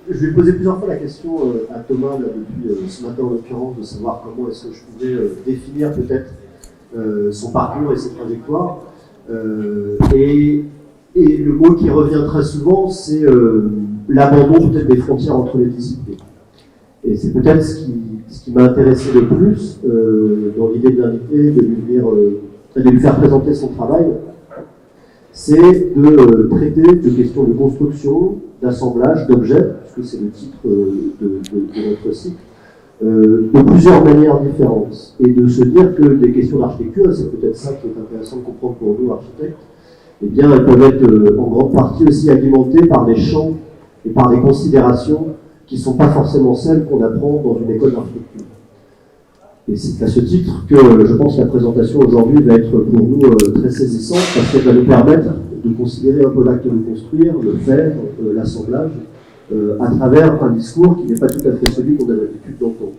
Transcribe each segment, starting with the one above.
je vais poser plusieurs fois la question à Thomas là, depuis ce matin en l'occurrence, de savoir comment est-ce que je pouvais définir peut-être son parcours et ses trajectoires. Et le mot qui revient très souvent, c'est l'abandon peut-être des frontières entre les disciplines. Et c'est peut-être ce qui m'a intéressé le plus dans l'idée de l'inviter, de lui faire présenter son travail, c'est de traiter de questions de construction, d'assemblage, d'objets, puisque c'est le titre de notre site, de plusieurs manières différentes. Et de se dire que des questions d'architecture, et c'est peut-être ça qui est intéressant de comprendre pour nous, architectes, eh bien, elles peuvent être en grande partie aussi alimentées par des champs et par des considérations qui ne sont pas forcément celles qu'on apprend dans une école d'architecture. Et c'est à ce titre que je pense que la présentation aujourd'hui va être pour nous très saisissante, parce qu'elle va nous permettre de considérer un peu l'acte de construire, le faire, l'assemblage, à travers un discours qui n'est pas tout à fait celui qu'on a l'habitude d'entendre.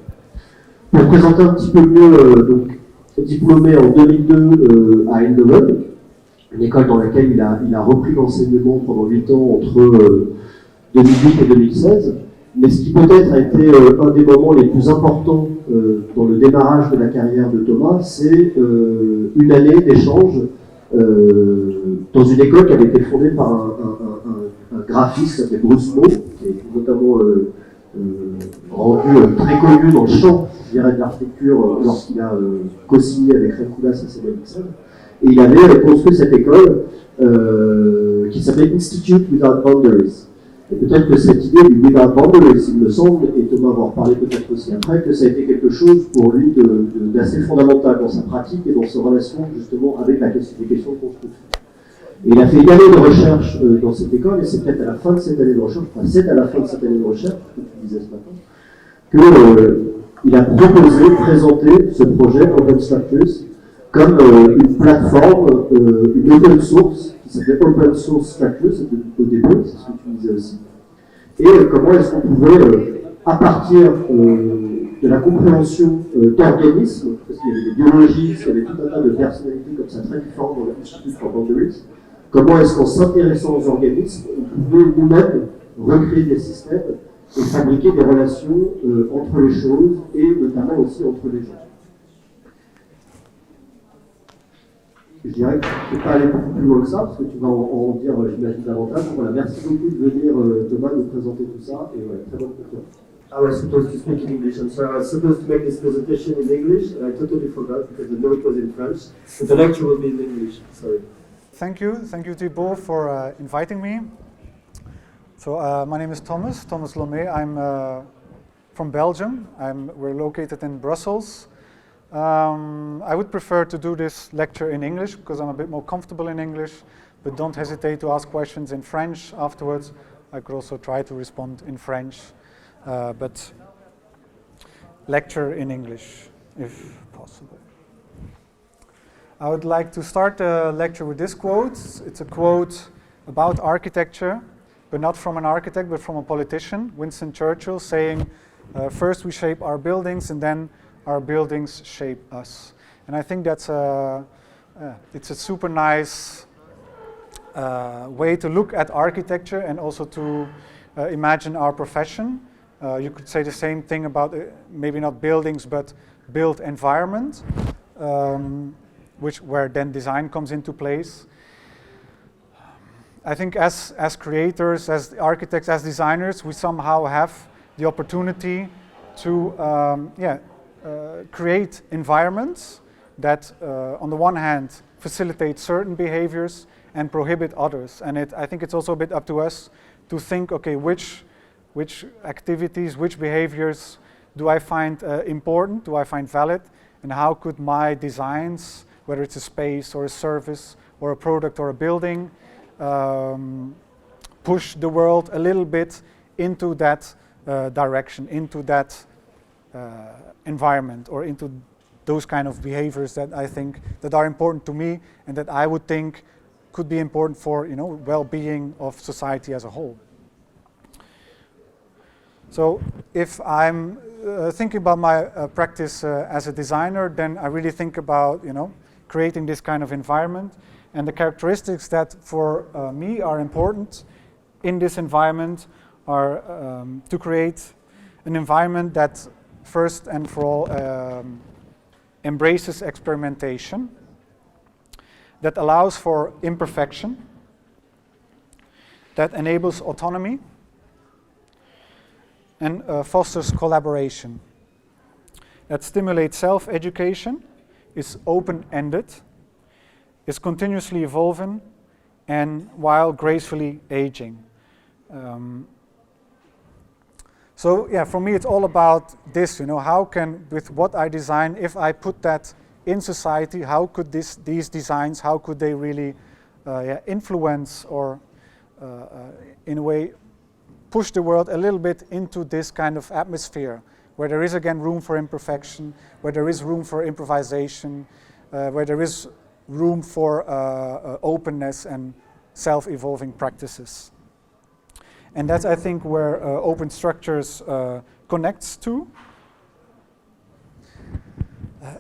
Pour présenter un petit peu mieux, donc, diplômé en 2002 à Eindhoven, une école dans laquelle il a repris l'enseignement pendant 8 ans entre 2008 et 2016, mais ce qui peut-être a été un des moments les plus importants dans le démarrage de la carrière de Thomas, c'est une année d'échange dans une école qui avait été fondée par un graphiste qui s'appelait Bruce Mo, qui est notamment rendu très connu dans le champ, je dirais, de l'architecture lorsqu'il a co-signé avec Rekoulas et Sebelixen. Et il avait construit cette école qui s'appelait Institute Without Boundaries. Et peut-être que cette idée du Without Boundaries, il me semble, et Thomas va en reparler peut-être aussi après, que ça a été quelque chose pour lui d'assez fondamental dans sa pratique et dans sa relation justement avec les questions de construction. Et il a fait une année de recherche dans cette école, et c'est peut-être à la fin de cette année de recherche, enfin c'est à la fin de cette année de recherche, que tu disais ce matin, qu'il a proposé, présenté ce projet d'OpenStructures comme une plateforme, une open source, qui s'appelait Open Source Structures au début, c'est ce que tu disais aussi. Et comment est-ce qu'on pouvait, à partir de la compréhension d'organismes, parce qu'il y avait des biologistes, il y avait tout un tas de personnalités comme ça très différentes dans l'Institut for Boundaries, comment est-ce qu'en s'intéressant aux organismes, on pouvait nous-mêmes recréer des systèmes et fabriquer des relations entre les choses et notamment aussi entre les gens. Je dirais que je ne vais pas aller beaucoup plus loin que ça, parce que tu vas en dire, j'imagine, davantage. Voilà, merci beaucoup de venir, Thomas, nous présenter tout ça, et voilà, très bonne conférence. I was supposed to speak in English, and so I was supposed to make this presentation in English, and I totally forgot because the note was in French. But the lecture will be in English, sorry. Thank you Thibaut, for inviting me. So my name is Thomas Lommé. I'm from Belgium. We're located in Brussels. I would prefer to do this lecture in English because I'm a bit more comfortable in English, but don't hesitate to ask questions in French afterwards. I could also try to respond in French, but lecture in English if possible. I would like to start the lecture with this quote. It's a quote about architecture, but not from an architect, but from a politician, Winston Churchill, saying, first we shape our buildings and then our buildings shape us. And I think that's it's a super nice way to look at architecture and also to imagine our profession. You could say the same thing about maybe not buildings, but built environment, where then design comes into place. I think as creators, as architects, as designers, we somehow have the opportunity to create environments that, on the one hand, facilitate certain behaviors and prohibit others. And I think it's also a bit up to us to think, okay, which activities, which behaviors do I find important, do I find valid, and how could my designs, whether it's a space or a service or a product or a building, push the world a little bit into that direction, into that environment, or into those kind of behaviors that I think that are important to me and that I would think could be important for well-being of society as a whole. So if I'm thinking about my practice as a designer, then I really think about creating this kind of environment, and the characteristics that for me are important in this environment are to create an environment that first and for all embraces experimentation, that allows for imperfection, that enables autonomy, and fosters collaboration, that stimulates self-education, is open-ended, is continuously evolving, and while gracefully aging. So yeah, for me it's all about this, how can, with what I design, if I put that in society, how could these designs, how could they really influence or in a way push the world a little bit into this kind of atmosphere where there is again room for imperfection, where there is room for improvisation, where there is room for openness and self-evolving practices. And that's, I think, where OpenStructures connects to.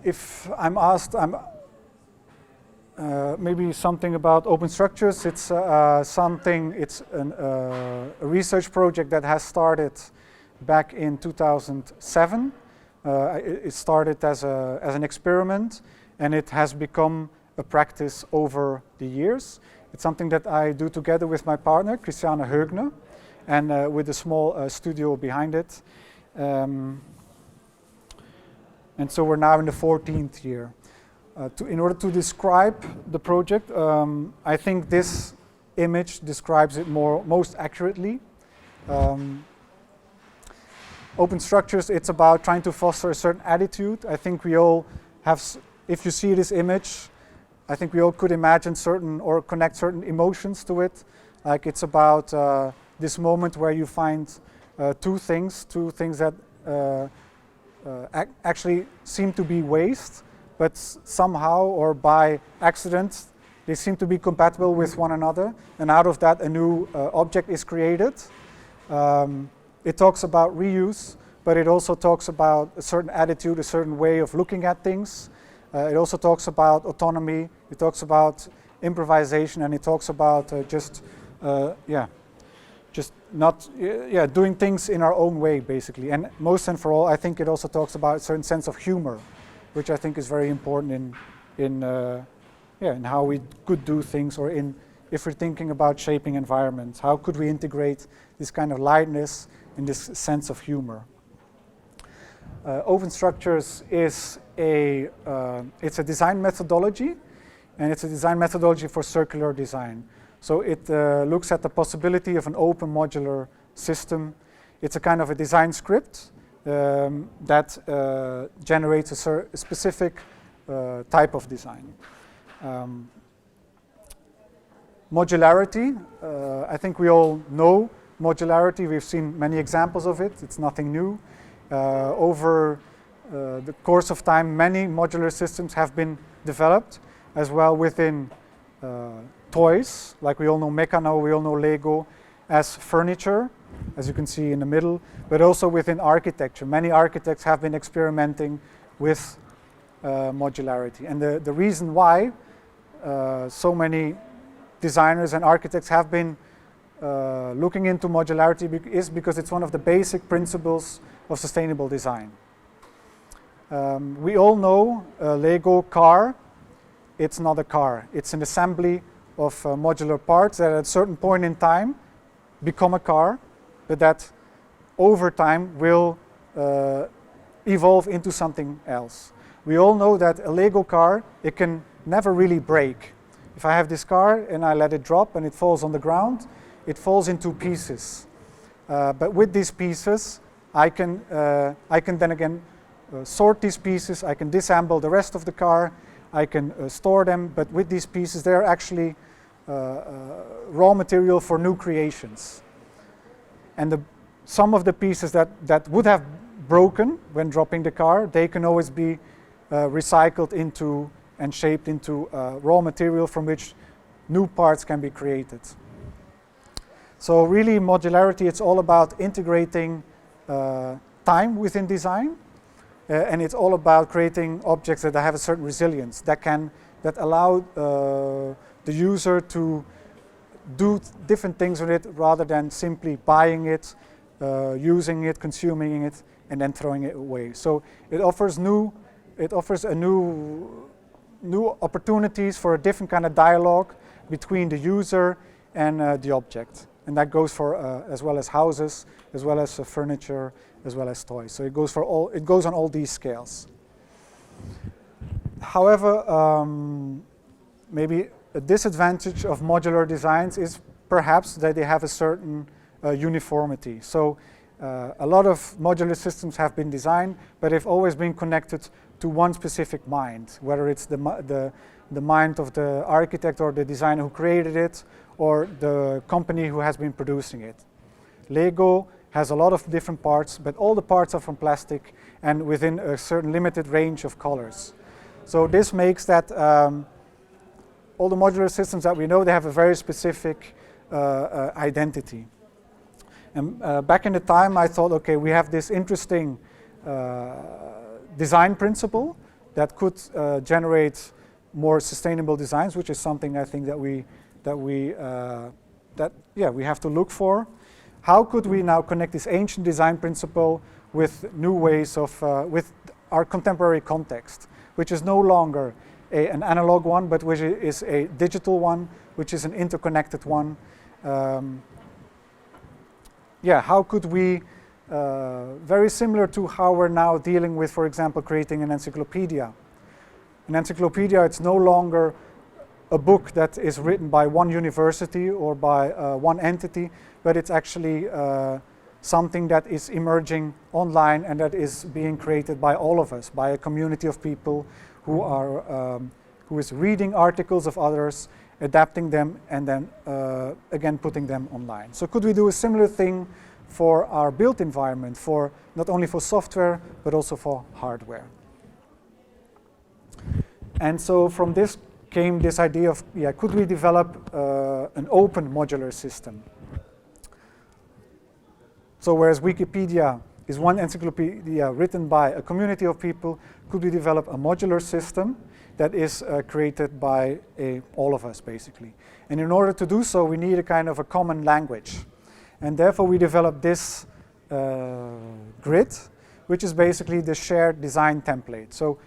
If I'm asked, maybe something about OpenStructures, it's a research project that has started back in 2007. It started as an experiment, and it has become a practice over the years. It's something that I do together with my partner, Christiane Högner, and with a small studio behind it. And so we're now in the 14th year. In order to describe the project, I think this image describes it most accurately. OpenStructures, it's about trying to foster a certain attitude. I think we all have, if you see this image, I think we all could imagine certain or connect certain emotions to it. Like it's about this moment where you find two things that actually seem to be waste, but somehow or by accident they seem to be compatible with one another, and out of that a new object is created. It talks about reuse, but it also talks about a certain attitude, a certain way of looking at things. It also talks about autonomy, it talks about improvisation, and it talks about doing things in our own way, basically. And most and for all, I think it also talks about a certain sense of humor, which I think is very important in how we could do things, or if we're thinking about shaping environments, how could we integrate this kind of lightness and this sense of humor. OpenStructures is it's a design methodology, and it's a design methodology for circular design. So it looks at the possibility of an open modular system. It's a kind of a design script that generates a specific type of design. Modularity, I think we all know modularity. We've seen many examples of it. It's nothing new. Over the course of time, many modular systems have been developed, as well within toys, like we all know Meccano, we all know Lego, as furniture, as you can see in the middle, but also within architecture. Many architects have been experimenting with modularity. And the reason why so many designers and architects have been looking into modularity is because it's one of the basic principles of sustainable design. We all know a Lego car. It's not a car. It's an assembly of modular parts that at a certain point in time become a car, but that over time will evolve into something else. We all know that a Lego car, it can never really break. If I have this car and I let it drop and it falls on the ground, it falls into pieces. But with these pieces, I can then again sort these pieces, I can disassemble the rest of the car, I can store them, but with these pieces they're actually raw material for new creations. And some of the pieces that would have broken when dropping the car, they can always be recycled into and shaped into raw material from which new parts can be created. So really modularity, it's all about integrating time within design, and it's all about creating objects that have a certain resilience, that allow the user to do different things with it rather than simply buying it, using it, consuming it, and then throwing it away. So it offers new opportunities for a different kind of dialogue between the user and the object. And that goes for as well as houses, as well as furniture, as well as toys. So it goes on all these scales. However, maybe a disadvantage of modular designs is perhaps that they have a certain uniformity. So a lot of modular systems have been designed, but they've always been connected to one specific mind, whether it's the mind of the architect or the designer who created it, or the company who has been producing it. Lego has a lot of different parts, but all the parts are from plastic and within a certain limited range of colors. So this makes that all the modular systems that we know, they have a very specific identity. And back in the time, I thought, okay, we have this interesting design principle that could generate more sustainable designs, which is something I think that we have to look for. How could we now connect this ancient design principle with new ways of, with our contemporary context, which is no longer an analog one, but which is a digital one, which is an interconnected one. How could we, very similar to how we're now dealing with, for example, creating an encyclopedia. An encyclopedia, it's no longer a book that is written by one university or by one entity, but it's actually something that is emerging online and that is being created by all of us, by a community of people who is reading articles of others, adapting them, and then again putting them online. So could we do a similar thing for our built environment, for not only for software but also for hardware? And so from this came this idea of, could we develop an open modular system? So whereas Wikipedia is one encyclopedia written by a community of people, could we develop a modular system that is created by all of us, basically? And in order to do so, we need a kind of a common language. And therefore, we developed this grid, which is basically the shared design template. So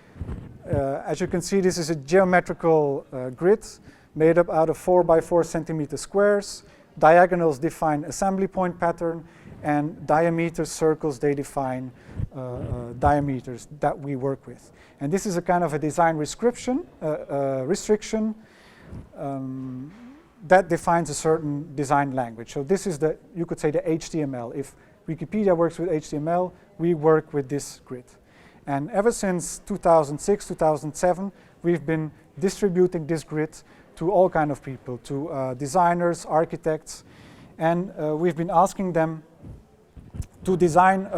as you can see, this is a geometrical grid made up out of 4 by 4 centimeter squares. Diagonals define assembly point pattern, and diameters, circles, they define diameters that we work with. And this is a kind of a design restriction that defines a certain design language. So this is you could say the HTML. If Wikipedia works with HTML, we work with this grid. And ever since 2006, 2007, we've been distributing this grid to all kinds of people, to designers, architects, and we've been asking them to design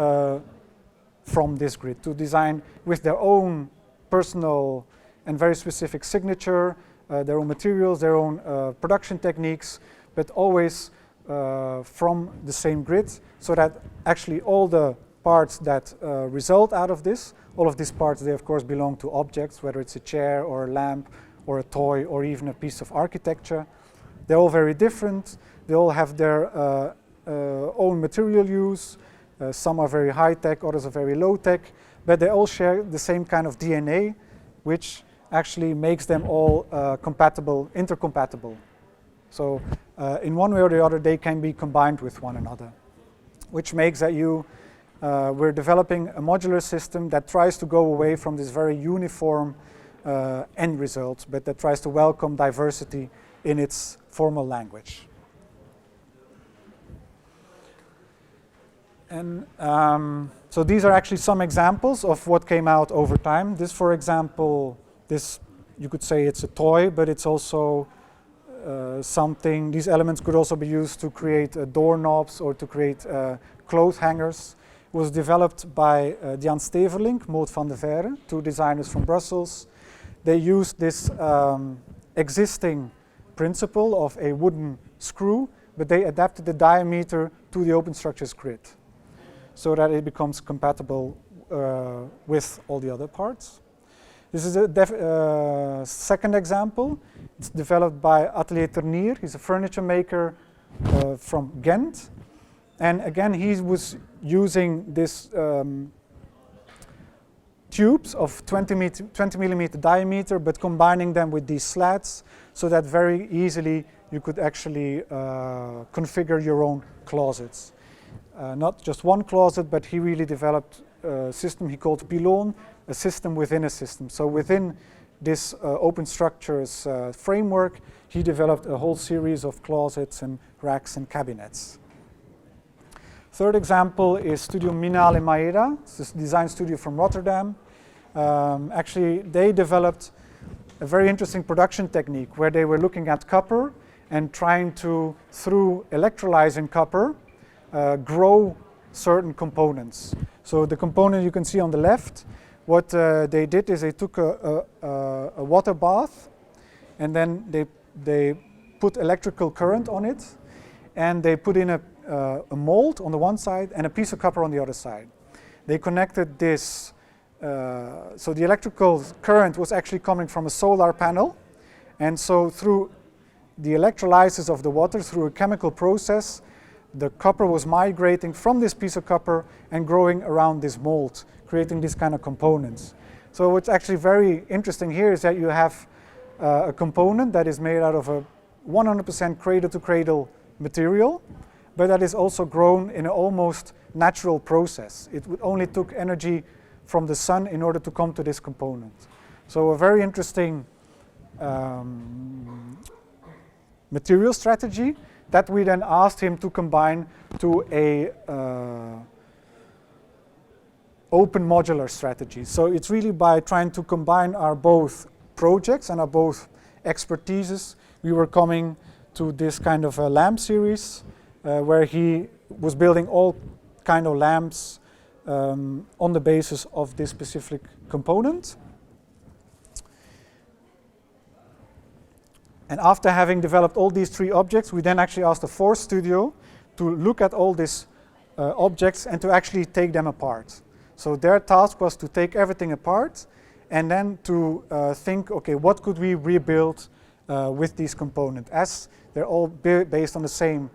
from this grid, to design with their own personal and very specific signature, their own materials, their own production techniques, but always from the same grid, so that actually all the parts that result out of this, all of these parts, they of course belong to objects, whether it's a chair or a lamp or a toy or even a piece of architecture. They're all very different. They all have their own material use. Some are very high-tech, others are very low-tech, but they all share the same kind of DNA, which actually makes them all intercompatible. So in one way or the other, they can be combined with one another, which makes that we're developing a modular system that tries to go away from this very uniform end result, but that tries to welcome diversity in its formal language. And so these are actually some examples of what came out over time. This, for example, you could say it's a toy, but it's also something. These elements could also be used to create doorknobs or to create clothes hangers. It was developed by Jan Steverlink, Maud van de Verre, 2 designers from Brussels. They used this existing principle of a wooden screw, but they adapted the diameter to the OpenStructures grid, so that it becomes compatible with all the other parts. This is a second example. It's developed by Atelier Ternier. He's a furniture maker from Ghent. And again, he was using this tubes of 20 millimeter diameter, but combining them with these slats so that very easily you could actually configure your own closets. Not just one closet, but he really developed a system he called Pylon, a system within a system. So within this OpenStructures framework, he developed a whole series of closets and racks and cabinets. Third example is Studio Minal in Maeda. It's a design studio from Rotterdam. Actually, they developed a very interesting production technique where they were looking at copper and trying to, through electrolyzing copper, grow certain components. So the component you can see on the left, what they did is they took a water bath and then they put electrical current on it and they put in a mold on the one side and a piece of copper on the other side. They connected this, so the electrical current was actually coming from a solar panel, and so through the electrolysis of the water, through a chemical process, the copper was migrating from this piece of copper and growing around this mold, creating these kind of components. So what's actually very interesting here is that you have a component that is made out of a 100% cradle-to-cradle material, but that is also grown in an almost natural process. It only took energy from the sun in order to come to this component. So a very interesting material strategy that we then asked him to combine to a open modular strategy. So it's really by trying to combine our both projects and our both expertises, we were coming to this kind of a lamp series where he was building all kind of lamps on the basis of this specific component. And after having developed all these three objects, we then actually asked the fourth studio to look at all these objects and to actually take them apart. So their task was to take everything apart and then to think, okay, what could we rebuild with these components? As they're all based on the same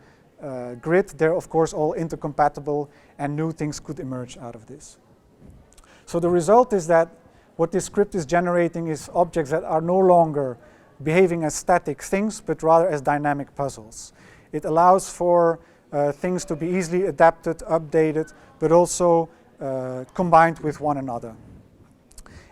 grid, they're of course all intercompatible and new things could emerge out of this. So the result is that what this script is generating is objects that are no longer behaving as static things, but rather as dynamic puzzles. It allows for things to be easily adapted, updated, but also combined with one another.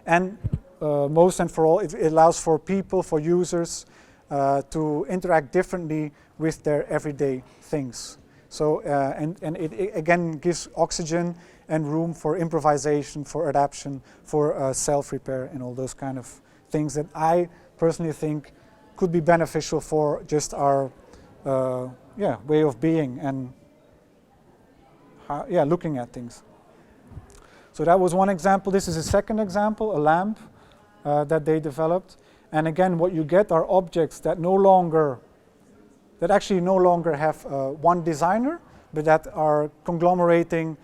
And most and for all, it allows for people, for users, to interact differently with their everyday things. So, and it again gives oxygen and room for improvisation, for adaptation, for self-repair, and all those kind of things that I personally think could be beneficial for just our way of being and looking at things. So that was one example. This is a second example, a lamp that they developed. And again, what you get are objects that actually no longer have one designer, but that are conglomerating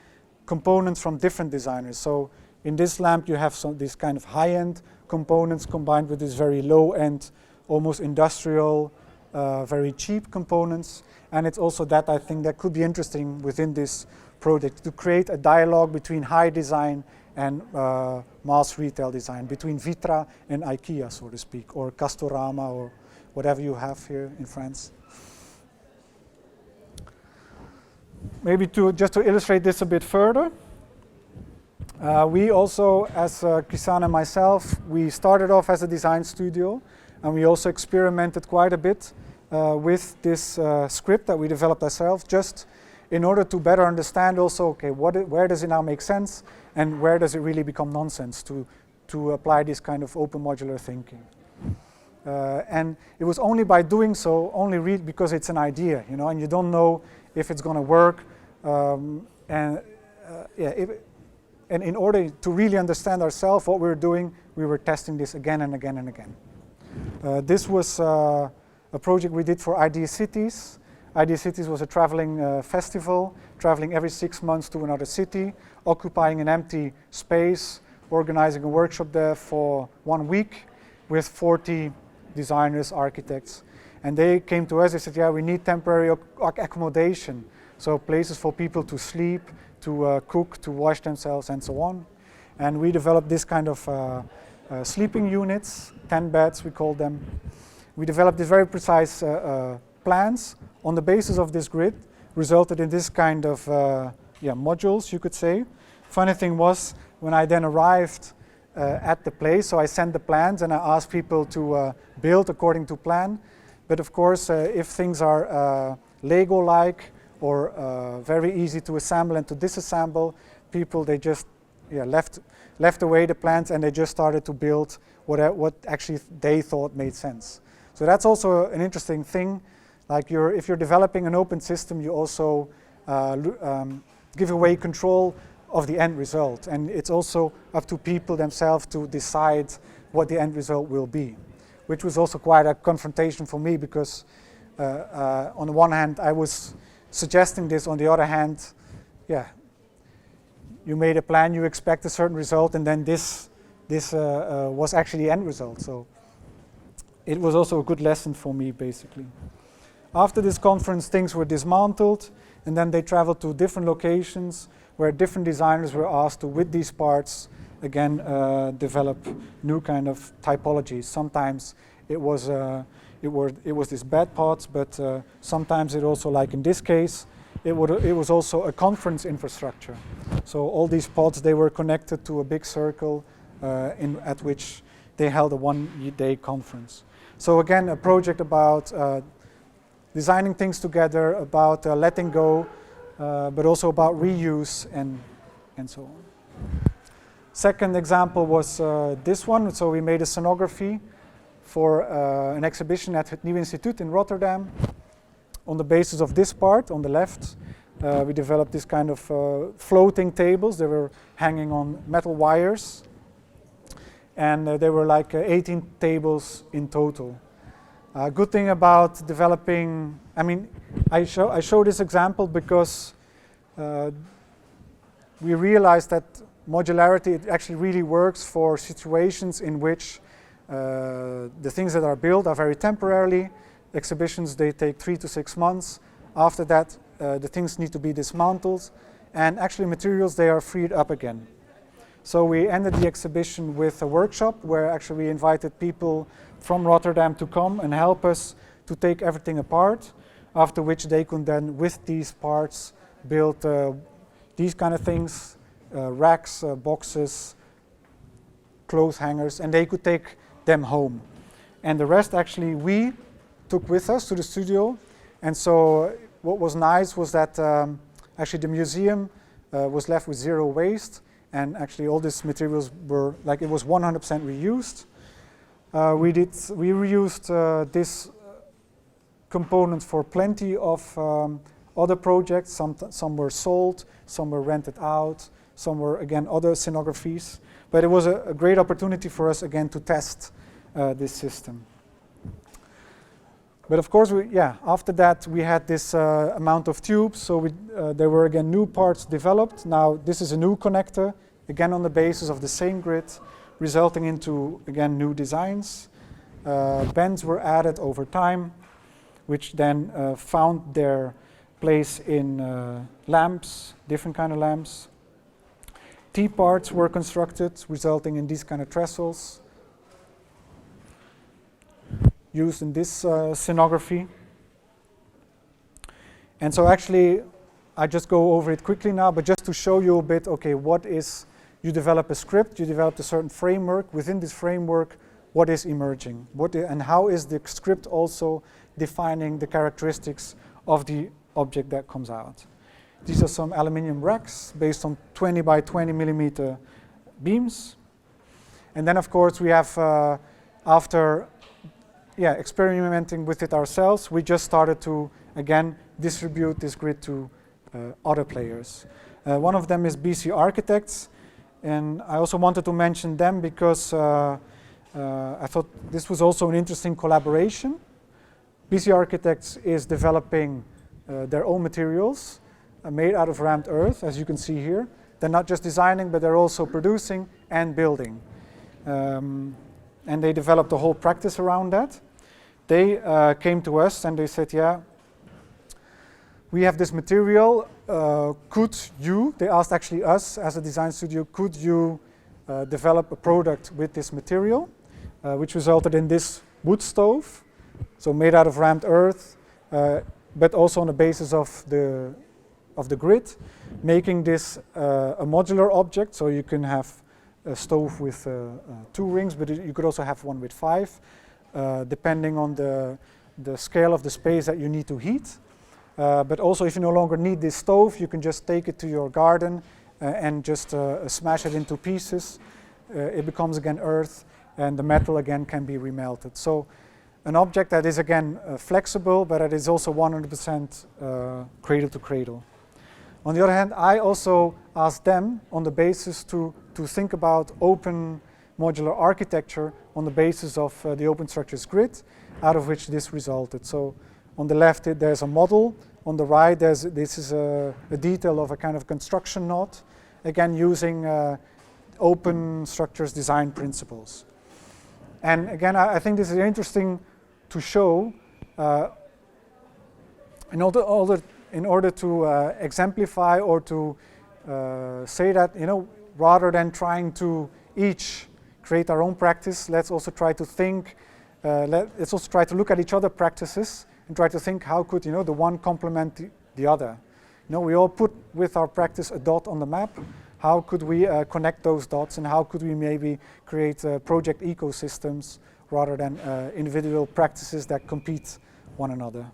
components from different designers. So in this lamp, you have these kind of high-end components combined with these very low-end, almost industrial, very cheap components. And it's also that I think that could be interesting within this project, to create a dialogue between high design and mass retail design, between Vitra and IKEA, so to speak, or Castorama, or whatever you have here in France. Maybe just to illustrate this a bit further, we also, as Christiane and myself, we started off as a design studio, and we also experimented quite a bit with this script that we developed ourselves, just in order to better understand also, okay, where does it now make sense, and where does it really become nonsense to apply this kind of open modular thinking. And it was only by doing so, because it's an idea, you know, and you don't know if it's going to work. And in order to really understand ourselves what we were doing, we were testing this again and again and again. This was a project we did for Idea Cities. Idea Cities was a traveling festival, traveling every 6 months to another city, occupying an empty space organizing a workshop there for 1 week with 40 designers, architects. And they came to us, they said, yeah, we need temporary accommodation. So places for people to sleep, to cook, to wash themselves, and so on. And we developed this kind of sleeping units, 10 beds we call them. We developed these very precise plans on the basis of this grid, resulted in this kind of modules, you could say. Funny thing was, when I then arrived at the place, so I sent the plans and I asked people to build according to plan. But of course, if things are Lego-like or very easy to assemble and to disassemble, people, they just left away the plans and they just started to build what actually they thought made sense. So that's also an interesting thing. Like if you're developing an open system, you also give away control of the end result. And it's also up to people themselves to decide what the end result will be, which was also quite a confrontation for me because on the one hand, I was suggesting this, on the other hand, you made a plan, you expect a certain result, and then this was actually the end result. So it was also a good lesson for me, basically. After this conference, things were dismantled, and then they traveled to different locations where different designers were asked to, with these parts, again, develop new kind of typologies. Sometimes it was these bed pods, but sometimes it also, like in this case, it was also a conference infrastructure. So all these pods, they were connected to a big circle at which they held a one-day conference. So again, a project about designing things together, about letting go, but also about reuse and so on. Second example was this one. So we made a scenography for an exhibition at het Nieuw Instituut in Rotterdam. On the basis of this part on the left, we developed this kind of floating tables. They were hanging on metal wires. And there were like 18 tables in total. Good thing about developing, I show this example because we realized that modularity, it actually really works for situations in which the things that are built are very temporarily. Exhibitions, they take 3 to 6 months. After that, the things need to be dismantled, and actually materials, they are freed up again. So we ended the exhibition with a workshop where actually we invited people from Rotterdam to come and help us to take everything apart, after which they could then, with these parts, build these kind of things, racks, boxes, clothes hangers, and they could take them home. And the rest actually we took with us to the studio. And so what was nice was that actually the museum was left with 0 waste, and actually all these materials were, like, it was 100% reused. We reused this component for plenty of other projects. Some were sold, some were rented out, some were, again, other scenographies. But it was a great opportunity for us, again, to test this system. But of course, after that, we had this amount of tubes, so there were, again, new parts developed. Now, this is a new connector, again, on the basis of the same grid, resulting into, again, new designs. Bends were added over time, which then found their place in lamps, different kind of lamps. T-parts were constructed, resulting in these kind of trestles, used in this scenography. And so actually, I just go over it quickly now, but just to show you a bit, okay, what is, you develop a script, you develop a certain framework. Within this framework, what is emerging? And how is the script also defining the characteristics of the object that comes out? These are some aluminum racks based on 20 by 20 millimeter beams. And then, of course, we have, after experimenting with it ourselves, we just started to, again, distribute this grid to other players. One of them is BC Architects, and I also wanted to mention them because I thought this was also an interesting collaboration. BC Architects is developing their own materials made out of rammed earth, as you can see here. they're not just designing, but they're also producing and building. And they developed a whole practice around that. They came to us and they said, yeah, we have this material, could you, they asked actually us as a design studio, could you develop a product with this material, which resulted in this wood stove, so made out of rammed earth, but also on the basis of the grid, making this a modular object, so you can have a stove with 2 rings, but you could also have one with 5, depending on the scale of the space that you need to heat. But also, if you no longer need this stove, you can just take it to your garden and just smash it into pieces. It becomes again earth, and the metal again can be remelted. So an object that is again flexible, but it is also 100% cradle to cradle. On the other hand, I also asked them on the basis to think about open modular architecture on the basis of the OpenStructures grid, out of which this resulted. So on the left, there's a model. On the right, this is a detail of a kind of construction node, again using OpenStructures design principles. And again, I think this is interesting to show in order to exemplify or to say that, rather than trying to each create our own practice, let's also try to think, let's also try to look at each other's practices and try to think how could the one complement the other. We all put with our practice a dot on the map. How could we connect those dots, and how could we maybe create project ecosystems rather than individual practices that compete one another?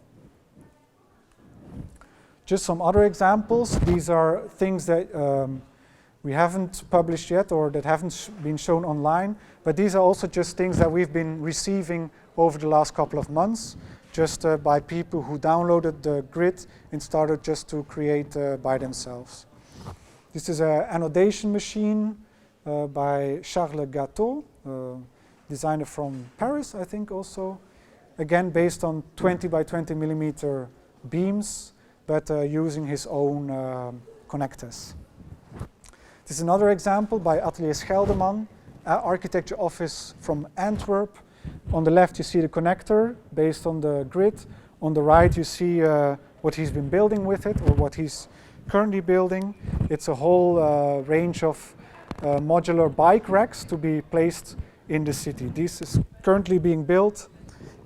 Just some other examples. These are things that we haven't published yet or that haven't been shown online, but these are also just things that we've been receiving over the last couple of months, just by people who downloaded the grid and started just to create by themselves. This is an annotation machine by Charles Gatteau, designer from Paris, I think also. Again, based on 20 by 20 millimeter beams, but using his own connectors. This is another example by Atelier Scheldeman, architecture office from Antwerp. On the left you see the connector based on the grid. On the right you see what he's been building with it, or what he's currently building. It's a whole range of modular bike racks to be placed in the city. This is currently being built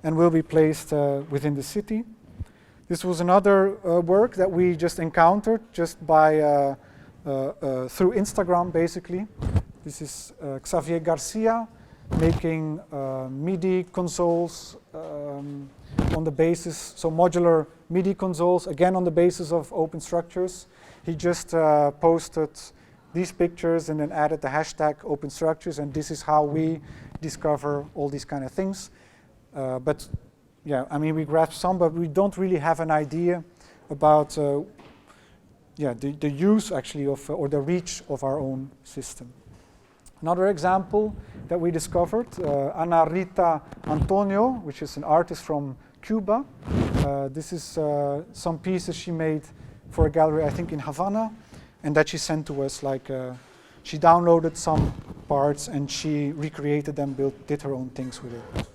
and will be placed within the city. This was another work that we just encountered just by through Instagram, basically. This is Xavier Garcia making MIDI consoles on the basis, so modular MIDI consoles, again on the basis of OpenStructures. He just posted these pictures and then added the hashtag OpenStructures, and this is how we discover all these kind of things. But yeah, I mean, we grasp some, but we don't really have an idea about the use actually of, or the reach of our own system. Another example that we discovered, Ana Rita Antonio, which is an artist from Cuba. This is some pieces she made for a gallery, I think in Havana, and that she sent to us. Like she downloaded some parts and she recreated them, did her own things with it.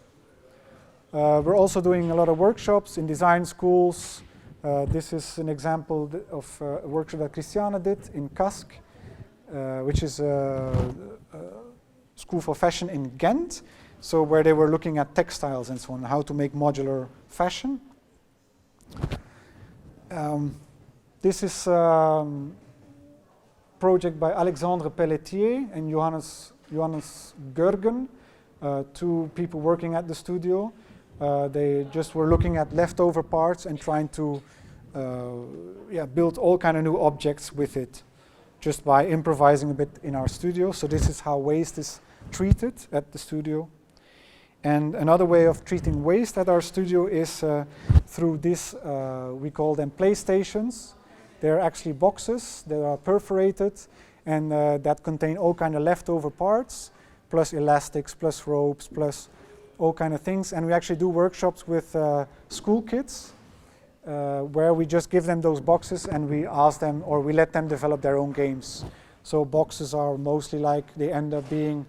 We're also doing a lot of workshops in design schools. This is an example of a workshop that Christiane did in Casques, which is a school for fashion in Ghent, so where they were looking at textiles and so on, how to make modular fashion. This is a project by Alexandre Pelletier and Johannes Gergen, 2 people working at the studio. They just were looking at leftover parts and trying to build all kind of new objects with it, just by improvising a bit in our studio. So this is how waste is treated at the studio. And another way of treating waste at our studio is through this, we call them playstations. They're actually boxes that are perforated and that contain all kind of leftover parts, plus elastics, plus ropes, plus all kind of things. And we actually do workshops with school kids where we just give them those boxes and we ask them, or we let them develop their own games. So boxes are mostly like, they end up being,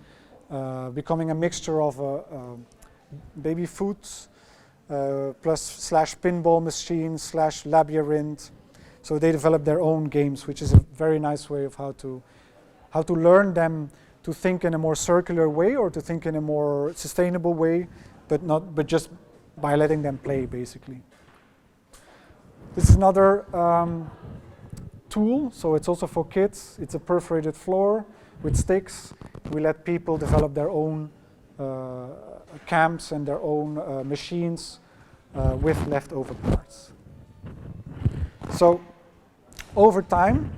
becoming a mixture of baby foods, plus / pinball machines / labyrinth. So they develop their own games, which is a very nice way of how to learn them to think in a more circular way or to think in a more sustainable way, but just by letting them play, basically. This is another tool, so it's also for kids. It's a perforated floor with sticks. We let people develop their own camps and their own machines with leftover parts. So over time,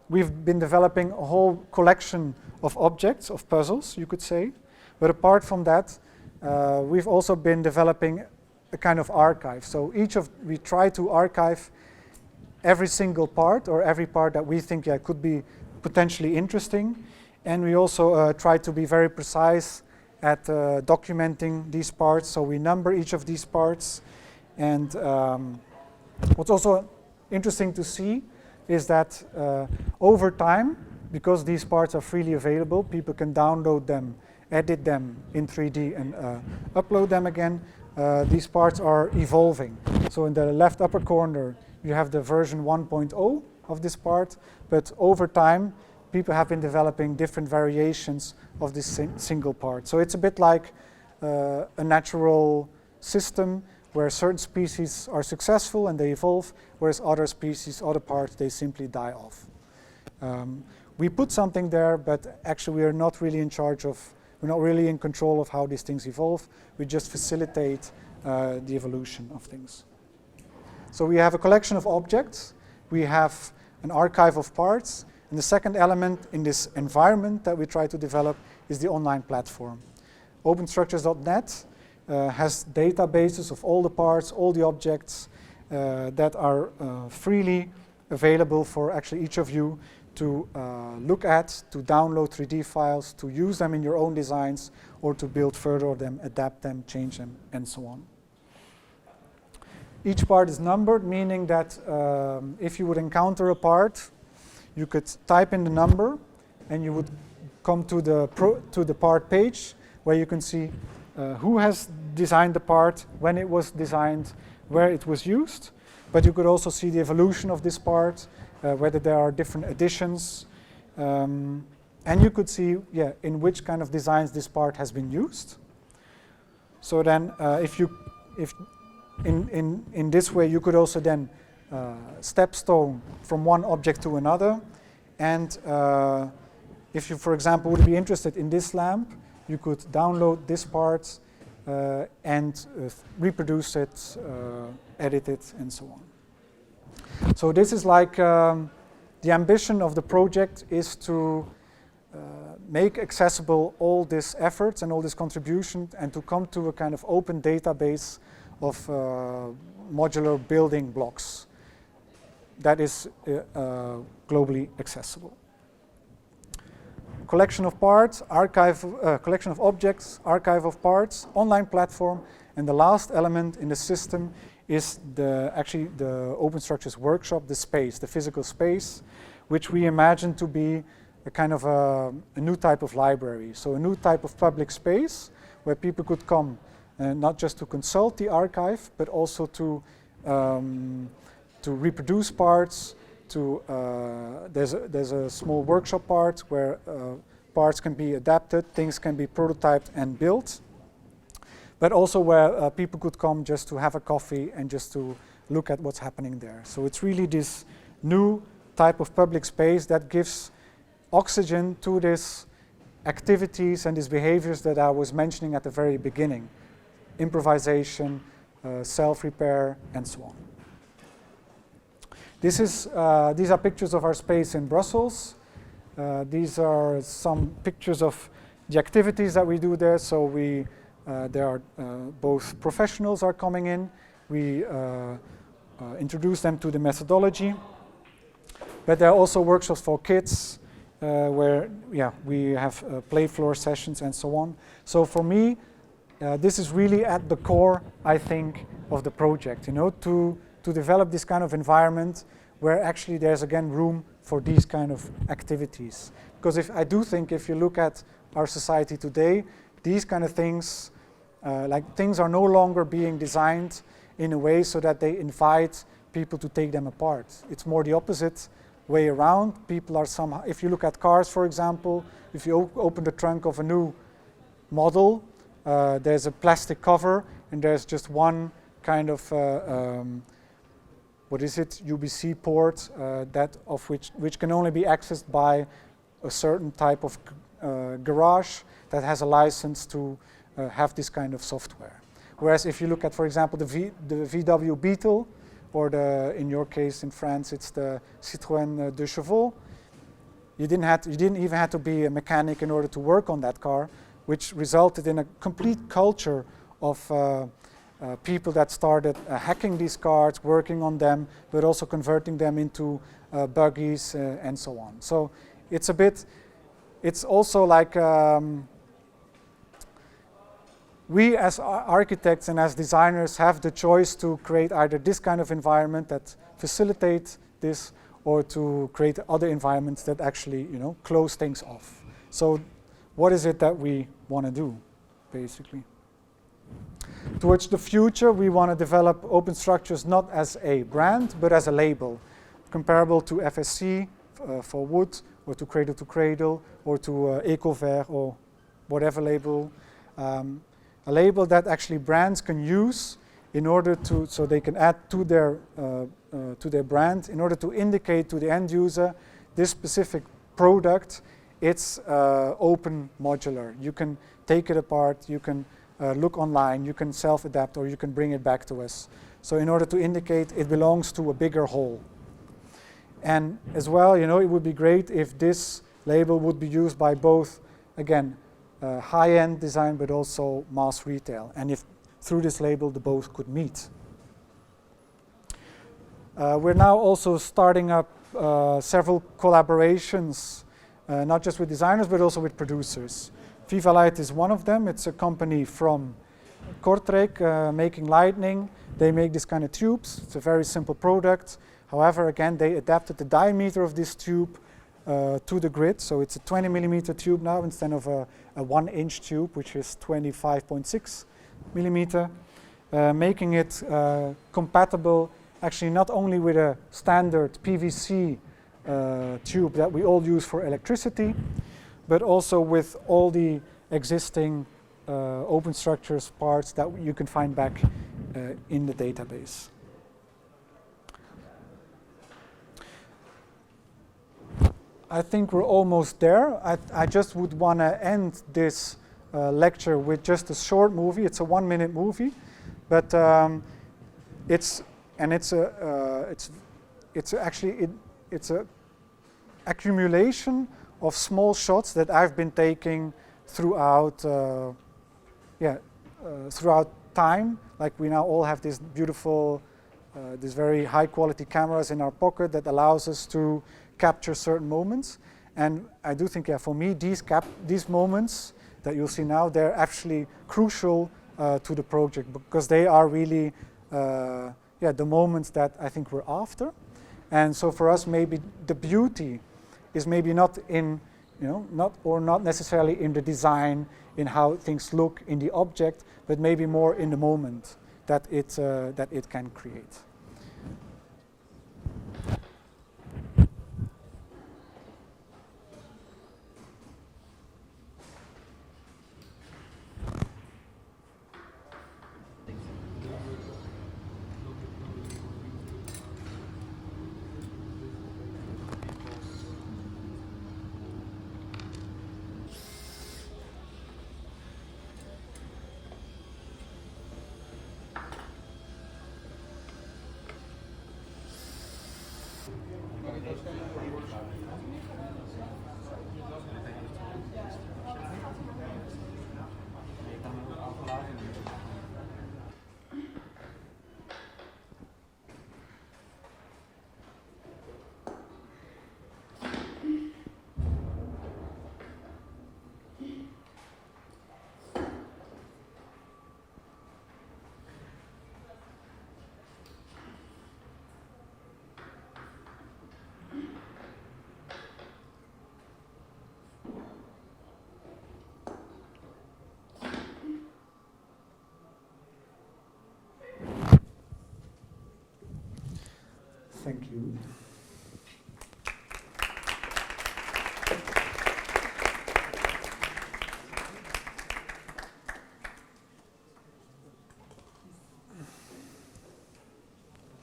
we've been developing a whole collection of objects, of puzzles, you could say. But apart from that, we've also been developing a kind of archive. So we try to archive every single part or every part that we think could be potentially interesting. And we also try to be very precise at documenting these parts. So we number each of these parts. And what's also interesting to see is that over time, because these parts are freely available, people can download them, edit them in 3D and upload them again. These parts are evolving. So in the left upper corner, you have the version 1.0 of this part, but over time, people have been developing different variations of this single part. So it's a bit like a natural system where certain species are successful and they evolve, whereas other species, other parts, they simply die off. We put something there, but actually we are not really in charge of, we're not really in control of how these things evolve. We just facilitate the evolution of things. So we have a collection of objects. We have an archive of parts. And the second element in this environment that we try to develop is the online platform. OpenStructures.net has databases of all the parts, all the objects that are freely available for actually each of you to look at, to download 3D files, to use them in your own designs, or to build further of them, adapt them, change them, and so on. Each part is numbered, meaning that if you would encounter a part, you could type in the number, and you would come to the part page, where you can see who has designed the part, when it was designed, where it was used. But you could also see the evolution of this part, whether there are different additions. And you could see, in which kind of designs this part has been used. So then, in this way, you could also then stepstone from one object to another. And if you, for example, would be interested in this lamp, you could download this part and reproduce it, edit it, and so on. So this is like the ambition of the project is to make accessible all these efforts and all this contribution, and to come to a kind of open database of modular building blocks that is globally accessible. Collection of parts, collection of objects, archive of parts, online platform, and the last element in the system is actually the OpenStructures workshop, the space, the physical space, which we imagine to be a kind of a new type of library. So a new type of public space where people could come not just to consult the archive, but also to reproduce parts. There's a small workshop part where parts can be adapted, things can be prototyped and built, but also where people could come just to have a coffee and just to look at what's happening there. So it's really this new type of public space that gives oxygen to these activities and these behaviors that I was mentioning at the very beginning. Improvisation, self-repair, and so on. These are pictures of our space in Brussels. These are some pictures of the activities that we do there. So there are both professionals are coming in. We introduce them to the methodology. But there are also workshops for kids where we have play floor sessions and so on. So for me, this is really at the core, I think, of the project. To develop this kind of environment where actually there's again room for these kind of activities. Because I do think if you look at our society today, these kind of things, like things are no longer being designed in a way so that they invite people to take them apart. It's more the opposite way around. People are somehow, if you look at cars, for example, if you open the trunk of a new model, there's a plastic cover and there's just one kind of what is it, UBC port that of which can only be accessed by a certain type of garage that has a license to have this kind of software. Whereas if you look at, for example, the VW Beetle, or in your case in France, it's the Citroën 2 Chevaux, you didn't even have to be a mechanic in order to work on that car, which resulted in a complete culture of people that started hacking these cars, working on them, but also converting them into buggies and so on. So it's also like we as architects and as designers have the choice to create either this kind of environment that facilitates this, or to create other environments that actually, close things off. So what is it that we want to do, basically? Towards the future, we want to develop OpenStructures not as a brand, but as a label, comparable to FSC for wood, or to Cradle, or to EcoVert, or whatever label. A label that actually brands can use in order to, so they can add to their brand, in order to indicate to the end user this specific product, it's open modular. You can take it apart, you can look online, you can self-adapt, or you can bring it back to us. So in order to indicate it belongs to a bigger whole. And as well, it would be great if this label would be used by both, again, high-end design, but also mass retail. And if through this label, the both could meet. We're now also starting up several collaborations, not just with designers, but also with producers. Viva Light is one of them. It's a company from Kortrijk making lighting. They make this kind of tubes. It's a very simple product. However, again, they adapted the diameter of this tube to the grid. So it's a 20 millimeter tube now instead of a 1 inch tube, which is 25.6 millimeter, making it compatible actually not only with a standard PVC tube that we all use for electricity, but also with all the existing OpenStructures parts that you can find back in the database. I think we're almost there. I just would want to end this lecture with just a short movie. It's a 1-minute movie, but it's a accumulation of small shots that I've been taking throughout throughout time. Like we now all have this beautiful, this very high quality cameras in our pocket that allows us to capture certain moments. And I do think, for me, these moments that you'll see now, they're actually crucial to the project, because they are really the moments that I think we're after. And so for us, maybe the beauty is maybe not in, not necessarily in the design, in how things look in the object, but maybe more in the moment that it can create. you.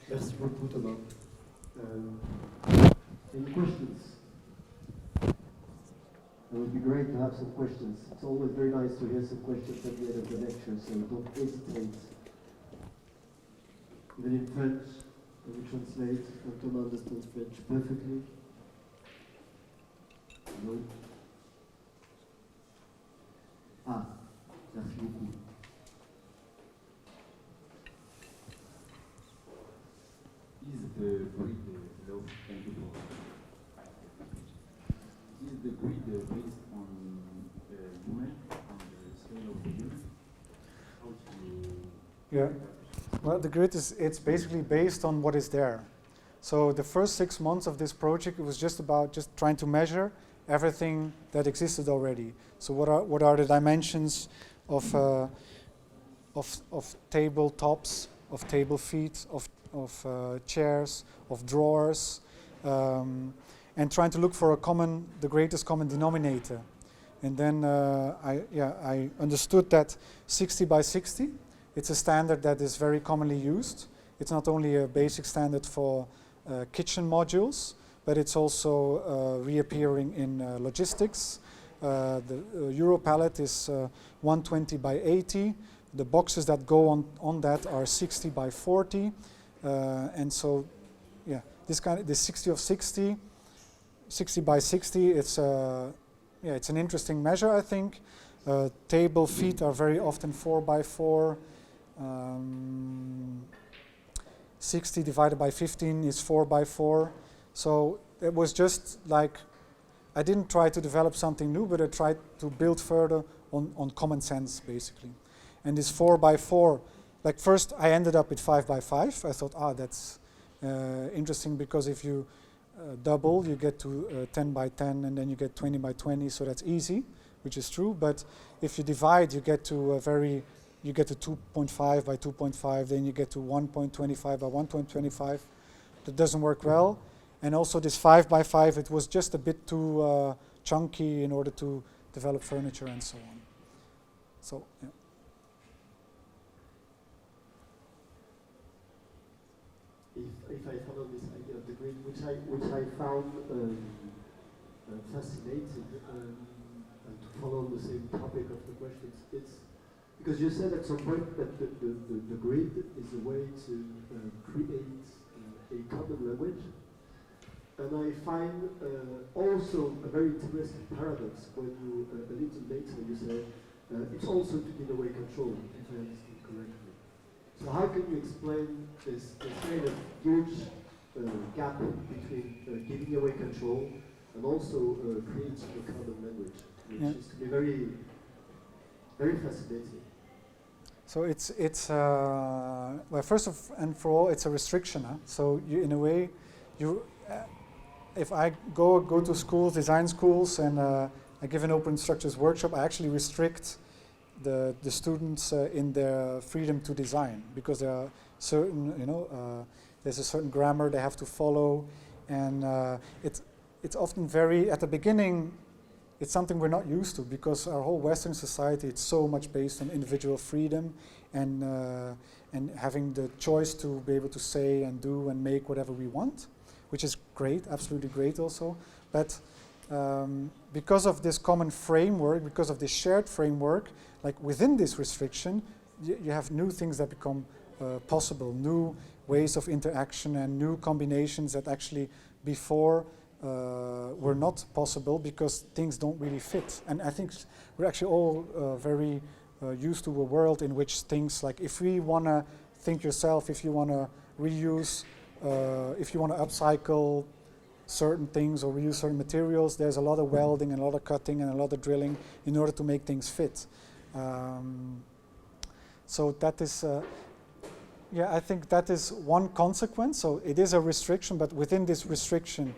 Merci beaucoup, Thomas. Any questions? It would be great to have some questions. It's always very nice to hear some questions at the end of the lecture, so don't hesitate. Even in French, I will translate, and Thomas understands French perfectly. No? Ah, merci beaucoup. Is the grid law thank you for is the grid based on human, on the scale of the human? How to Yeah. Well, the grid it's basically based on what is there. So the first 6 months of this project, it was just about just trying to measure everything that existed already. So what are the dimensions of table tops, of table feet, of chairs, of drawers, and trying to look for the greatest common denominator. And then I understood that 60 by 60, it's a standard that is very commonly used. It's not only a basic standard for kitchen modules, but it's also reappearing in logistics. The Euro pallet is 120 by 80. The boxes that go on that are 60 by 40. And so, yeah, this 60 of 60, 60 by 60, it's an interesting measure, I think. Table feet are very often 4 by 4. 60 divided by 15 is 4 by 4. So it was just like, I didn't try to develop something new, but I tried to build further on common sense, basically. And this 4 by 4, like first I ended up with 5 by 5. I thought, that's interesting, because if you double, you get to 10 by 10, and then you get 20 by 20, so that's easy, which is true. But if you divide, you get to 2.5 by 2.5, then you get to 1.25 by 1.25. That doesn't work well. And also this 5 by 5, it was just a bit too chunky in order to develop furniture and so on. So, yeah. If I follow this idea of the grid, which I found fascinating, and to follow the same topic of the questions, it's because you said at some point that the grid is a way to create a common language. And I find also a very interesting paradox when you, a little later, you say it's also to give away control, if I understand correctly. So how can you explain this kind of huge gap between giving away control and also creating a common language, which is to be very, very fascinating. So it's well, first and for all, it's a restriction. Huh? So you, in a way, if I go to schools, design schools, and I give an OpenStructures workshop, I actually restrict the students in their freedom to design, because there are certain, there's a certain grammar they have to follow, and it's often very, at the beginning, it's something we're not used to, because our whole Western society, it's so much based on individual freedom and having the choice to be able to say and do and make whatever we want, which is great, absolutely great also. But because of this common framework, because of this shared framework, like within this restriction, you have new things that become possible, new ways of interaction and new combinations that actually before were not possible because things don't really fit. And I think we're actually all very used to a world in which things like, if we want to think yourself, if you want to reuse, if you want to upcycle certain things or reuse certain materials, there's a lot of welding and a lot of cutting and a lot of drilling in order to make things fit. So that is, I think that is one consequence. So it is a restriction, but within this restriction,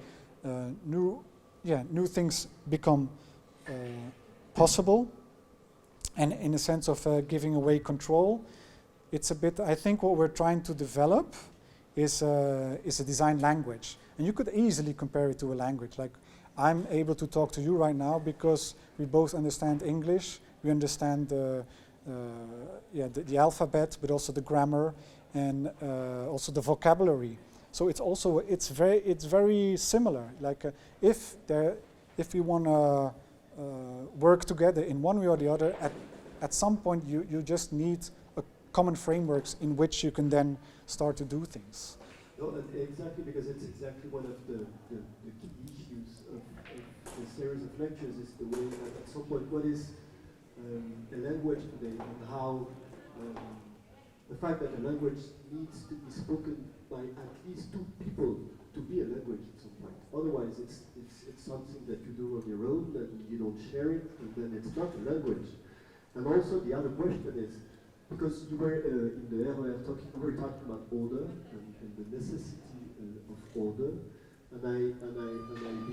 new things become possible, and in a sense of giving away control, it's a bit. I think what we're trying to develop is a design language. And you could easily compare it to a language. Like, I'm able to talk to you right now because we both understand English, we understand the alphabet, but also the grammar and also the vocabulary. So it's very similar. Like if we want to work together in one way or the other, at some point you just need a common frameworks in which you can then start to do things. No, exactly, because it's exactly one of the key issues of the series of lectures is the way that at some point what is a language today and how the fact that a language needs to be spoken by at least two people to be a language at some point. Otherwise, it's something that you do on your own and you don't share it, and then it's not a language. And also the other question is, because you were in the ROR we were talking about order and the necessity of order, and I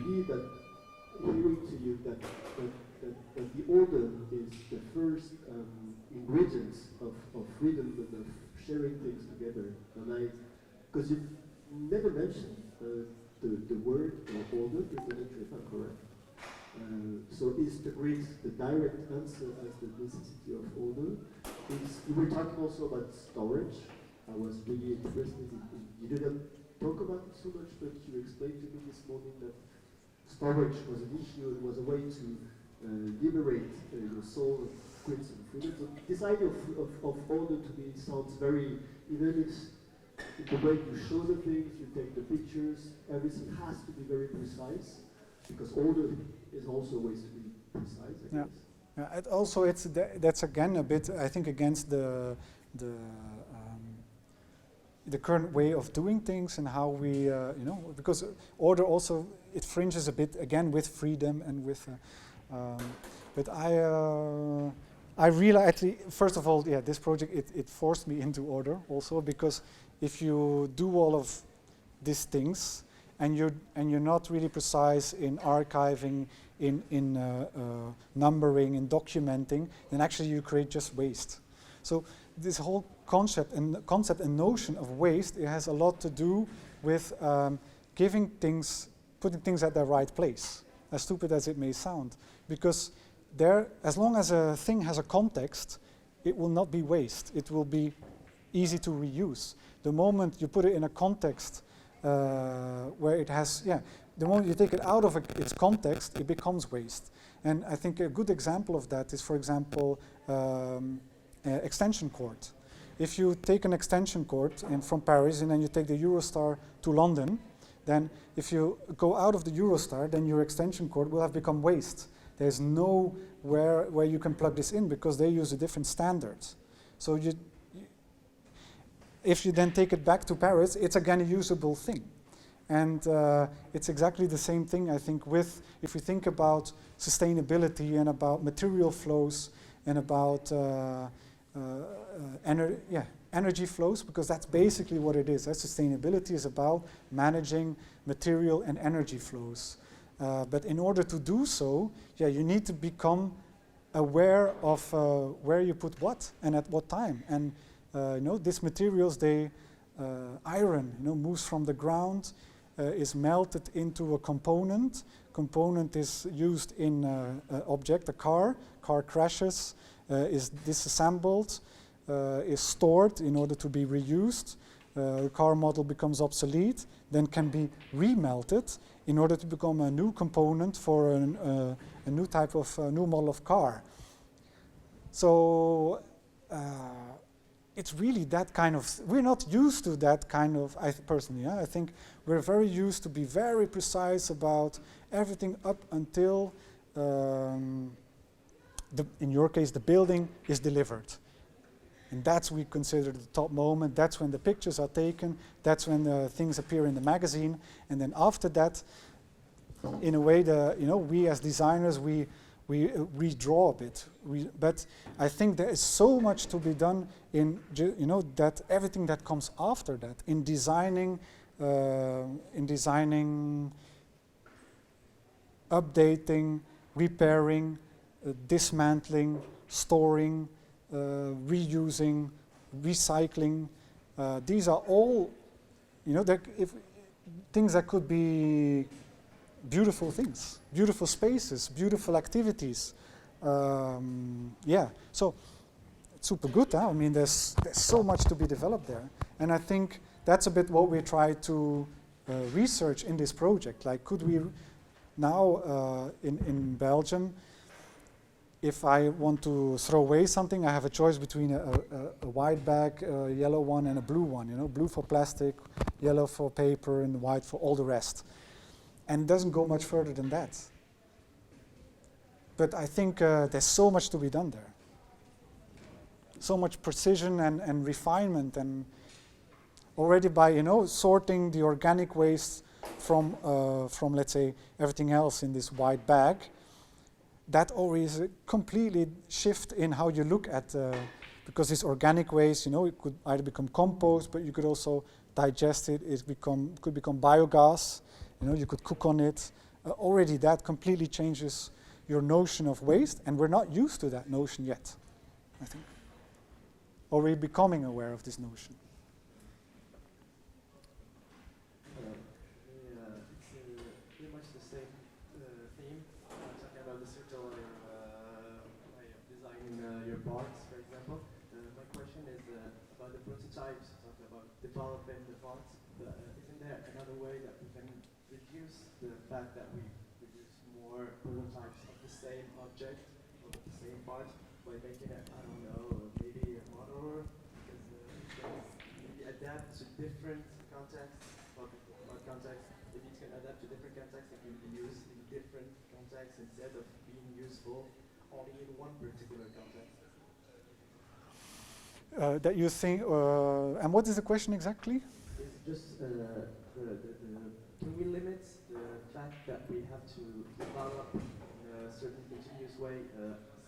believe that hearing to you that the order is the first ingredients of freedom and of sharing things together. And because you never mentioned the word order, if I'm correct. So is the direct answer as the necessity of order? You were talking also about storage. I was really interested in, you didn't talk about it so much, but you explained to me this morning that storage was an issue, it was a way to liberate your soul and create some freedom. So this idea of order to me sounds very, even if the way you show the things, you take the pictures, everything has to be very precise, because order is also ways to be precise, I guess. Yeah, also that's again a bit, I think, against the current way of doing things and how we, because order also, it fringes a bit again with freedom and with, but I realized, actually, first of all, this project, it forced me into order also, because if you do all of these things and you're not really precise in archiving, in numbering, in documenting, then actually you create just waste. So this whole concept and notion of waste, it has a lot to do with putting things at their right place, as stupid as it may sound, because as long as a thing has a context, it will not be waste. It will be easy to reuse. The moment you put it in a context where it has, the moment you take it out of its context, it becomes waste. And I think a good example of that is, for example, extension cord. If you take an extension cord from Paris and then you take the Eurostar to London, then if you go out of the Eurostar, then your extension cord will have become waste. There's nowhere where you can plug this in because they use a different standards. So if you then take it back to Paris, it's again a usable thing. And it's exactly the same thing, I think, if we think about sustainability and about material flows and about energy flows, because that's basically what it is. Sustainability is about managing material and energy flows. But in order to do so, you need to become aware of where you put what and at what time. And these materials, iron, moves from the ground, is melted into a component. Component is used in an object, a car. Car crashes, is disassembled, is stored in order to be reused. The car model becomes obsolete, then can be remelted in order to become a new component for a new type of new model of car. So it's really that kind of, we're not used to that kind of, personally, I think we're very used to be very precise about everything up until, in your case, the building is delivered. And that's we consider the top moment. That's when the pictures are taken. That's when the things appear in the magazine. And then after that, in a way, we as designers, we redraw a bit. But I think there is so much to be done in, that everything that comes after that, in designing, updating, repairing, dismantling, storing, reusing, recycling. These are all you know, if things that could be beautiful things, beautiful spaces, beautiful activities. Yeah, so it's super good. Huh? I mean, there's so much to be developed there, and I think that's a bit what we try to research in this project. Like, could we now in Belgium, if I want to throw away something, I have a choice between a white bag, a yellow one, and a blue one. You know, blue for plastic, yellow for paper, and white for all the rest. And it doesn't go much further than that. But I think there's so much to be done there. So much precision and refinement, and already by, you know, sorting the organic waste from let's say everything else in this white bag, that already is a completely shift in how you look at because this organic waste, you know, it could either become compost, but you could also digest it. It could become biogas. You know, you could cook on it. Already that completely changes your notion of waste, and we're not used to that notion yet, I think. Or we're becoming aware of this notion. It's pretty much the same theme. Talking about the circular way of designing your parts, for example. My question is about the prototypes. Talking about developing the parts. Isn't there another way that we can reduce the fact that we produce more prototypes of the same object or the same part by making it, I don't know, maybe a modular, because it can maybe adapt to different contexts, or contexts, maybe it can adapt to different contexts that can be used in different contexts instead of being useful only in one particular context. That you think, and what is the question exactly? It's just can we limit the fact that we have to develop in a certain continuous way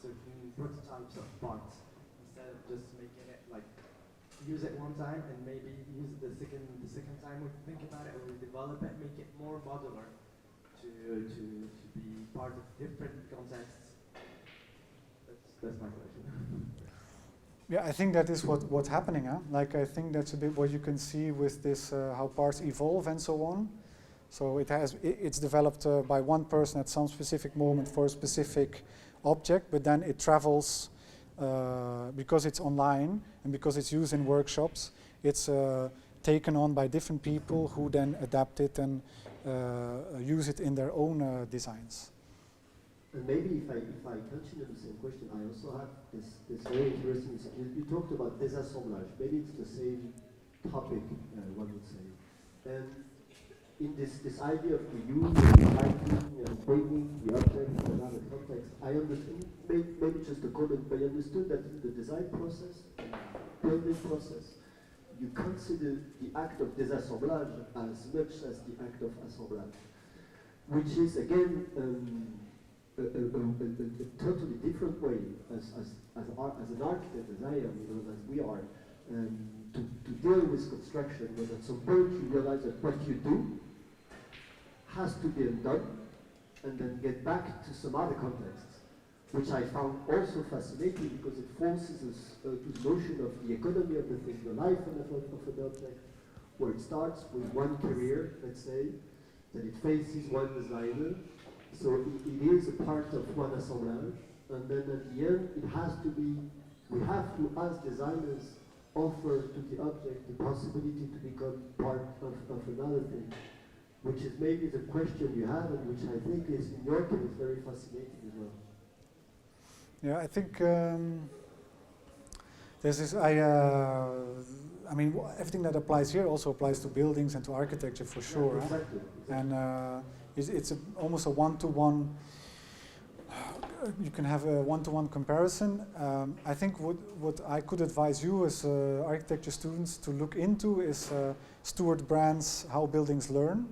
certain prototypes of parts instead of just making it like use it one time and maybe use it the second time we think about it or we develop it, make it more modular to be part of different contexts. That's my question. Yeah, I think that is what's happening. Huh? Like, I think that's a bit what you can see with this, how parts evolve and so on. So it's developed by one person at some specific moment for a specific object, but then it travels because it's online and because it's used in workshops. It's taken on by different people who then adapt it and use it in their own designs. And maybe if I continue the same question, I also have this very interesting. You talked about désassemblage. Maybe it's the same topic, one would say. And in this idea of reuse, recycling, and bringing the object to another context, I understood, maybe just a comment, but I understood that in the design process, building process, you consider the act of désassemblage as much as the act of assemblage, which is again a totally different way as an architect, as I am, you know, as we are, to deal with construction. When at some point you realize that what you do has to be undone, and then get back to some other contexts, which I found also fascinating because it forces us to the notion of the economy of the thing, the life of an object, where it starts with one career, let's say, that it faces one designer. So it is a part of one assemblage, and then at the end it has to be, we have to, as designers, offer to the object the possibility to become part of another thing, which is maybe the question you have and which I think is, in your case, very fascinating as well. Yeah, I think there's this, I mean, everything that applies here also applies to buildings and to architecture for sure. Yeah, exactly. And it's almost a one-to-one, you can have a one-to-one comparison. I think what I could advise you as architecture students to look into is Stuart Brand's How Buildings Learn.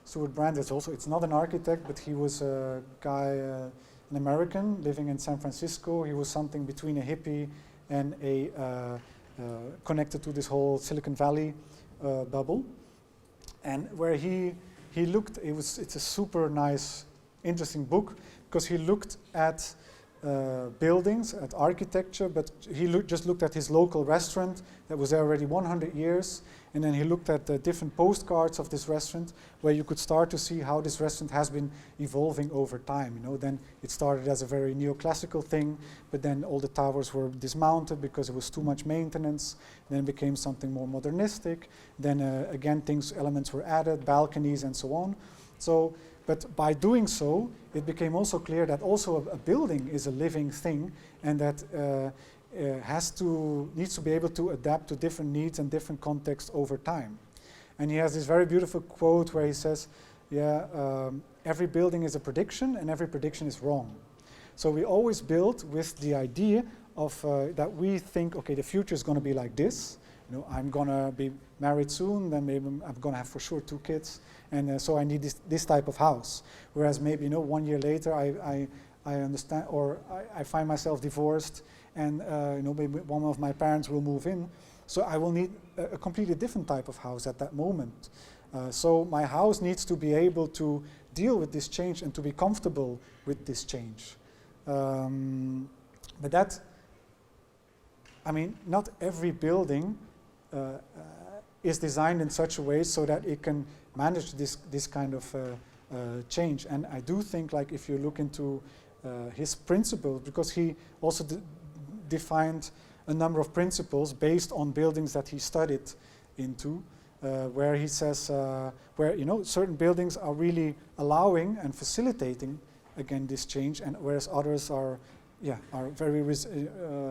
Stuart Brand is also, it's not an architect, but he was a guy, an American living in San Francisco. He was something between a hippie and a connected to this whole Silicon Valley bubble. And where he looked, it's a super nice, interesting book, because he looked at buildings, at architecture, but he just looked at his local restaurant that was there already 100 years, and then he looked at the different postcards of this restaurant, where you could start to see how this restaurant has been evolving over time. You know, then it started as a very neoclassical thing, but then all the towers were dismounted because it was too much maintenance. Then it became something more modernistic. Then again, elements were added, balconies and so on. So, but by doing so, it became also clear that also a building is a living thing, and that needs to be able to adapt to different needs and different contexts over time. And he has this very beautiful quote where he says, every building is a prediction, and every prediction is wrong. So we always build with the idea of that we think, okay, the future is going to be like this. You know, I'm going to be married soon, then maybe I'm going to have for sure 2 kids, and so I need this type of house. Whereas maybe, you know, 1 year later I understand, or I find myself divorced, and you know, maybe one of my parents will move in, so I will need a completely different type of house at that moment. So my house needs to be able to deal with this change and to be comfortable with this change. But that, I mean, not every building is designed in such a way so that it can manage this kind of change. And I do think, like, if you look into his principles, because he also defined a number of principles based on buildings that he studied into, where he says, where, you know, certain buildings are really allowing and facilitating, again, this change, and whereas others are very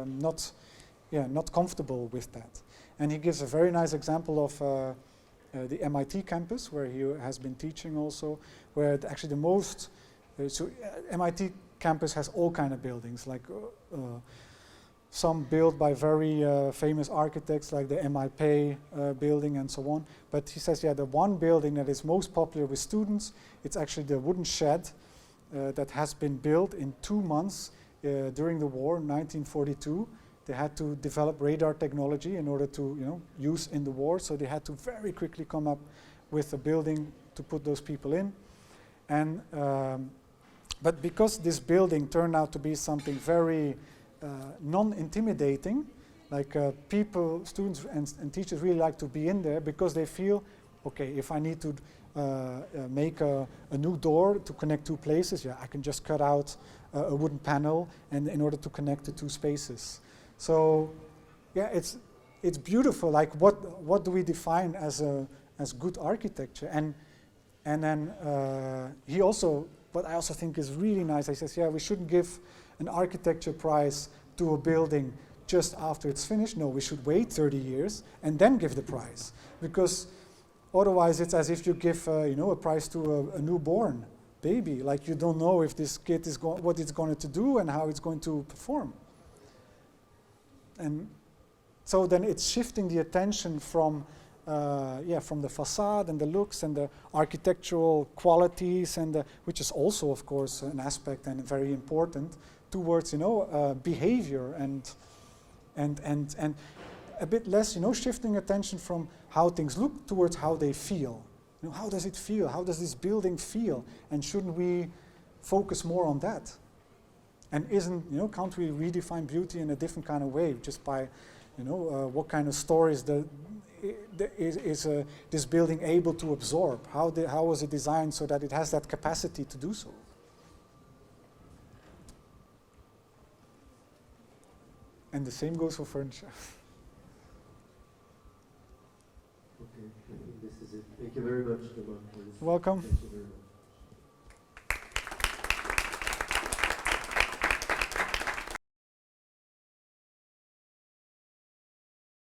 not comfortable with that. And he gives a very nice example of the MIT campus, where he has been teaching also, where actually the most, MIT campus has all kind of buildings, like some built by very famous architects, like the MIP building and so on. But he says, the one building that is most popular with students, it's actually the wooden shed that has been built in 2 months during the war, 1942. They had to develop radar technology in order to, you know, use in the war. So they had to very quickly come up with a building to put those people in. And but because this building turned out to be something very non-intimidating, like people, students and teachers really like to be in there because they feel, okay, if I need to make a new door to connect 2 places, I can just cut out a wooden panel and in order to connect the 2 spaces. So, it's beautiful. Like, what do we define as good architecture? And then he also, what I also think is really nice, he says, we shouldn't give an architecture prize to a building just after it's finished. No, we should wait 30 years and then give the prize, because otherwise it's as if you give a prize to a newborn baby. Like, you don't know if this kid is what it's going to do and how it's going to perform. And so then it's shifting the attention from the facade and the looks and the architectural qualities, and which is also, of course, an aspect and very important, towards behavior and a bit less, shifting attention from how things look towards how they feel. How does it feel? How does this building feel? And shouldn't we focus more on that? And can't we redefine beauty in a different kind of way, just by, what kind of stories is this building able to absorb? How was it designed so that it has that capacity to do so? And the same goes for furniture. Okay, I think this is it. Thank you very much, Thomas. Welcome. Thank you very much.